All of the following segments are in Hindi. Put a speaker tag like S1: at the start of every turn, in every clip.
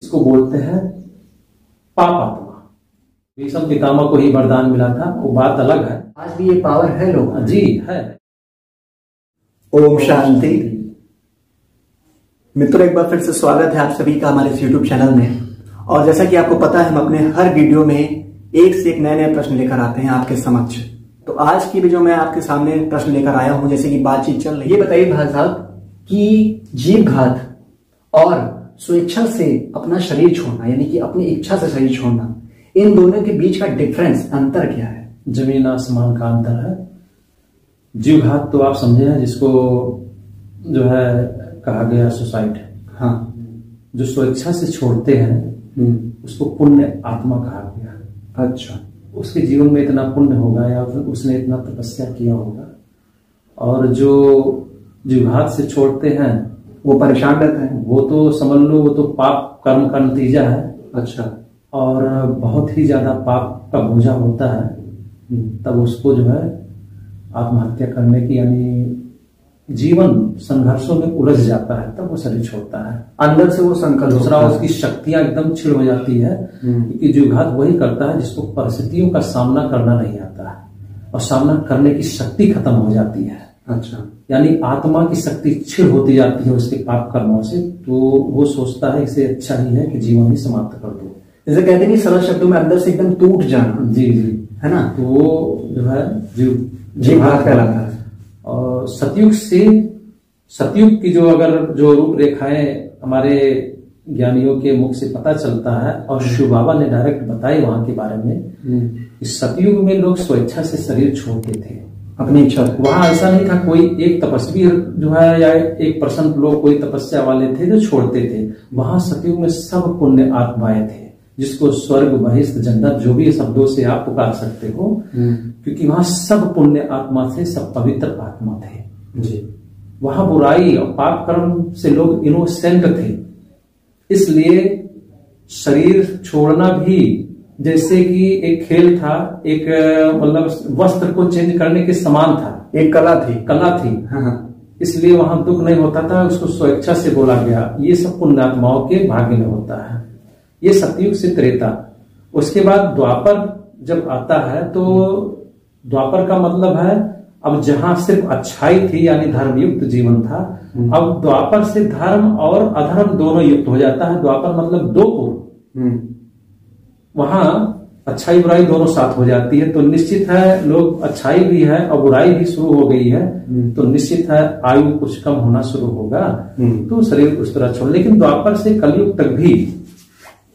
S1: इसको बोलते हैं पाप आत्मा। भीष्म पितामह को ही वरदान मिला था, वो बात अलग है।
S2: आज भी ये पावर है लोग
S1: जी है।
S2: ओम शांति। मित्रों, एक बार फिर से स्वागत है आप सभी का हमारे इस YouTube चैनल में। और जैसा कि आपको पता है, हम अपने हर वीडियो में एक से एक नए नए प्रश्न लेकर आते हैं आपके समक्ष। तो आज की वीडियो में आपके सामने प्रश्न लेकर आया हूं, जैसे कि बातचीत चल रही है। ये बताइए भाई साहब कि जीव घात और स्वेच्छा से अपना शरीर छोड़ना, यानी कि अपनी इच्छा से शरीर छोड़ना, इन दोनों के बीच का डिफरेंस, अंतर क्या है?
S1: जमीन आसमान का अंतर है। जीव घात तो आप समझे हैं, जिसको जो है कहा गया सुसाइड।
S2: हाँ,
S1: जो स्वेच्छा से छोड़ते हैं उसको पुण्य आत्मा कहा गया।
S2: अच्छा।
S1: उसके जीवन में इतना पुण्य होगा या फिर उसने इतना तपस्या किया होगा। और जो जीवघात से छोड़ते हैं
S2: वो परेशान रहते हैं।
S1: वो तो समझ लो, वो तो पाप कर्म का नतीजा है।
S2: अच्छा।
S1: और बहुत ही ज्यादा पाप का बोझा होता है, तब उसको जो है आत्महत्या करने की, यानी जीवन संघर्षों में उलझ जाता है, तब वो शरीर छोड़ता है।
S2: अंदर से वो संकल्प,
S1: दूसरा उसकी शक्तियां एकदम क्षीण हो जाती है, क्योंकि जीवघात वही करता है जिसको परिस्थितियों का सामना करना नहीं आता है और सामना करने की शक्ति खत्म हो जाती है।
S2: अच्छा।
S1: यानी आत्मा की शक्ति क्षीण होती जाती है उसके पाप कर्मों से, तो वो सोचता है इससे अच्छा ही है कि जीवन ही समाप्त कर दो।
S2: जैसे कहते नहीं, सरल शब्दों में अंदर से एकदम टूट जाना।
S1: जी जी,
S2: है ना?
S1: तो वो जो है
S2: जीवघात कहलाता है।
S1: और सतयुग की जो रूपरेखाएं हमारे ज्ञानियों के मुख से पता चलता है, और शिव बाबा ने डायरेक्ट बताई वहां के बारे में। इस सतयुग में लोग स्वेच्छा से शरीर छोड़ते थे, अपनी इच्छा। वहां ऐसा नहीं था कोई एक तपस्वी जो है या 1% लोग कोई तपस्या वाले थे जो छोड़ते थे। वहां सतयुग में सब पुण्य आत्माएं थे, जिसको स्वर्ग, बहिष्ठ, जन्नत, जो भी शब्दों से आप पुकार सकते हो, क्योंकि वहां सब पुण्य आत्मा थे, सब पवित्र आत्मा थे जी। वहां बुराई और पाप कर्म से लोग इनोसेंट थे। इसलिए शरीर छोड़ना भी जैसे कि एक खेल था, एक मतलब वस्त्र को चेंज करने के समान था, एक कला थी। हाँ। इसलिए वहां दुख नहीं होता था, उसको स्वेच्छा से बोला गया। ये सब पुण्यात्माओं के भाग्य में होता है। ये सतयुग से त्रेता। उसके बाद द्वापर जब आता है, तो द्वापर का मतलब है अब जहां सिर्फ अच्छाई थी, यानी धर्मयुक्त जीवन था, अब द्वापर से धर्म और अधर्म दोनों युक्त हो जाता है। द्वापर मतलब दो पूर्व, वहां अच्छाई बुराई दोनों साथ हो जाती है। तो निश्चित है लोग, अच्छाई भी है और बुराई भी शुरू हो गई है, तो निश्चित है आयु कुछ कम होना शुरू होगा, तो शरीर उस तरह छोड़। लेकिन द्वापर से कलयुग तक भी,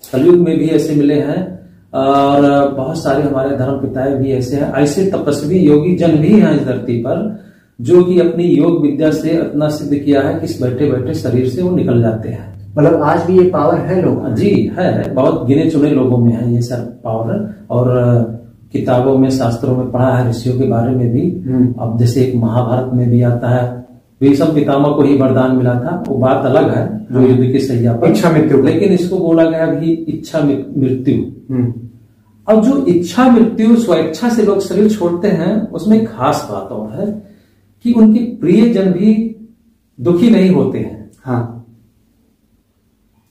S1: कलयुग में भी ऐसे मिले हैं, और बहुत सारे हमारे धर्म पिताएं भी ऐसे हैं। ऐसे तपस्वी योगी जन भी हैं इस धरती पर, जो कि अपनी योग विद्या से इतना सिद्ध किया है कि इस बैठे बैठे शरीर से वो निकल जाते हैं।
S2: मतलब आज भी ये पावर है लोग?
S1: जी है, बहुत गिने चुने लोगों में है ये सब पावर। और किताबों में, शास्त्रों में पढ़ा है, ऋषियों के बारे में भी। अब जैसे एक महाभारत में भी आता है, भीष्म पितामह को ही वरदान मिला था, वो बात अलग है, जो युद्ध की सैया पर
S2: इच्छा मृत्यु, लेकिन
S1: इसको बोला गया भी इच्छा मृत्यु। अब जो इच्छा मृत्यु, स्वेच्छा से लोग शरीर छोड़ते हैं, उसमें एक खास बात और है कि उनके प्रियजन भी दुखी नहीं होते हैं।
S2: हाँ,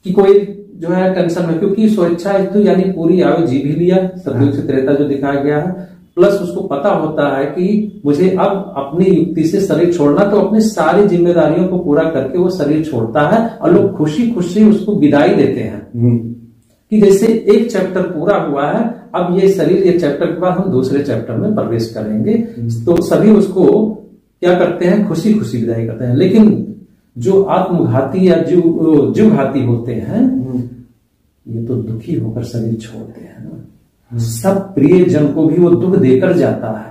S1: कि कोई जो है टेंशन में, क्योंकि स्वेच्छा हेतु यानी पूरी आयु जी भी लिया, सतयुग से त्रेता जो दिखाया गया है, प्लस उसको पता होता है कि मुझे अब अपनी युक्ति से शरीर छोड़ना, तो अपनी सारी जिम्मेदारियों को पूरा करके वो शरीर छोड़ता है, और लोग खुशी खुशी उसको विदाई देते हैं। कि जैसे एक चैप्टर पूरा हुआ है, अब ये शरीर, ये चैप्टर के बाद हम दूसरे चैप्टर में प्रवेश करेंगे, तो सभी उसको क्या करते हैं, खुशी खुशी विदाई करते हैं। लेकिन जो आत्मघाती या जीवघाती होते हैं, ये तो दुखी होकर शरीर छोड़ते हैं ना। सब प्रिय जन को भी वो दुख देकर जाता है।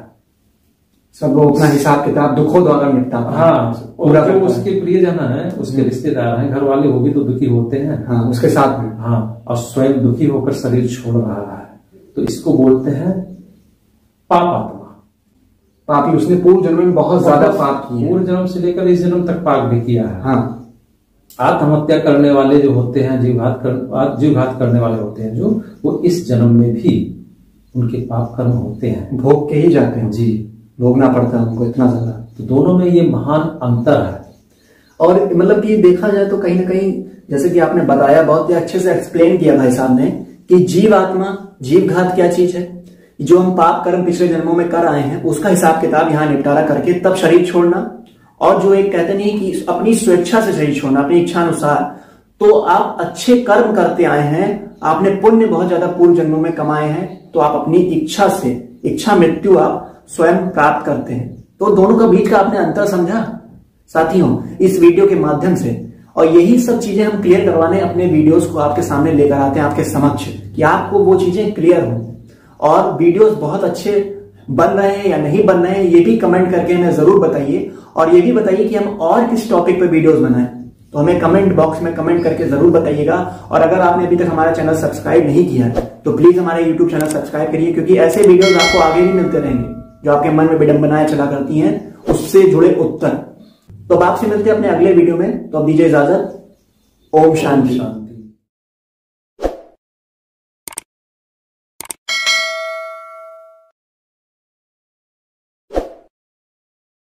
S2: सब लोग अपना हिसाब किताब दुखों द्वारा निपटाता है।
S1: हाँ, और जो उसके प्रियजन हैं, उसके रिश्तेदार हैं, घर वाले, वो भी तो दुखी होते हैं।
S2: हाँ, उसके साथ में।
S1: हाँ, और स्वयं दुखी होकर शरीर छोड़ रहा है, तो इसको बोलते हैं पाप आत्मा।
S2: पापी, उसने पूर्व जन्म में बहुत ज्यादा पाप किए,
S1: पूर्व जन्म से लेकर इस जन्म तक पाप भी किया है।
S2: हाँ।
S1: आत्महत्या करने वाले जो होते हैं, जीवघात करने वाले होते हैं, जो वो इस जन्म में भी उनके पाप कर्म होते हैं,
S2: भोग के ही जाते हैं जी, भोगना पड़ता है उनको इतना ज्यादा।
S1: तो दोनों में ये महान अंतर है।
S2: और मतलब कि देखा जाए तो कहीं ना कहीं जैसे कि आपने बताया, बहुत ही अच्छे से एक्सप्लेन किया भाई साहब ने कि जीव आत्मा, जीव घात क्या चीज है, जो हम पाप कर्म पिछले जन्मों में कर आए हैं उसका हिसाब किताब यहाँ निपटारा करके तब शरीर छोड़ना, और जो एक कहते नहीं कि अपनी स्वेच्छा से शरीर छोड़ना, अपनी इच्छा अनुसार। तो आप अच्छे कर्म करते आए हैं, आपने पुण्य बहुत ज्यादा पूर्व जन्मों में कमाए हैं, तो आप अपनी इच्छा से, इच्छा मृत्यु आप स्वयं प्राप्त करते हैं। तो दोनों का बीच का आपने अंतर समझा साथियों इस वीडियो के माध्यम से, और यही सब चीजें हम क्लियर करवाने अपने वीडियोस को आपके सामने लेकर आते हैं आपके समक्ष, कि आपको वो चीजें क्लियर हो। और वीडियोस बहुत अच्छे बन रहे हैं या नहीं बन रहे हैं ये भी कमेंट करके हमें जरूर बताइए, और ये भी बताइए कि हम और किस टॉपिक पे वीडियोस बनाएं, तो हमें कमेंट बॉक्स में कमेंट करके जरूर बताइएगा। और अगर आपने अभी तक हमारा चैनल सब्सक्राइब नहीं किया है तो प्लीज हमारे यूट्यूब चैनल सब्सक्राइब करिए, क्योंकि ऐसे वीडियोस आपको आगे भी मिलते रहेंगे जो आपके मन में विडंबनाएं चला करती हैं, उससे जुड़े उत्तर। तो अब आपसे मिलते हैं अपने अगले वीडियो में, तो अब दीजिए इजाजत। ओम शांति।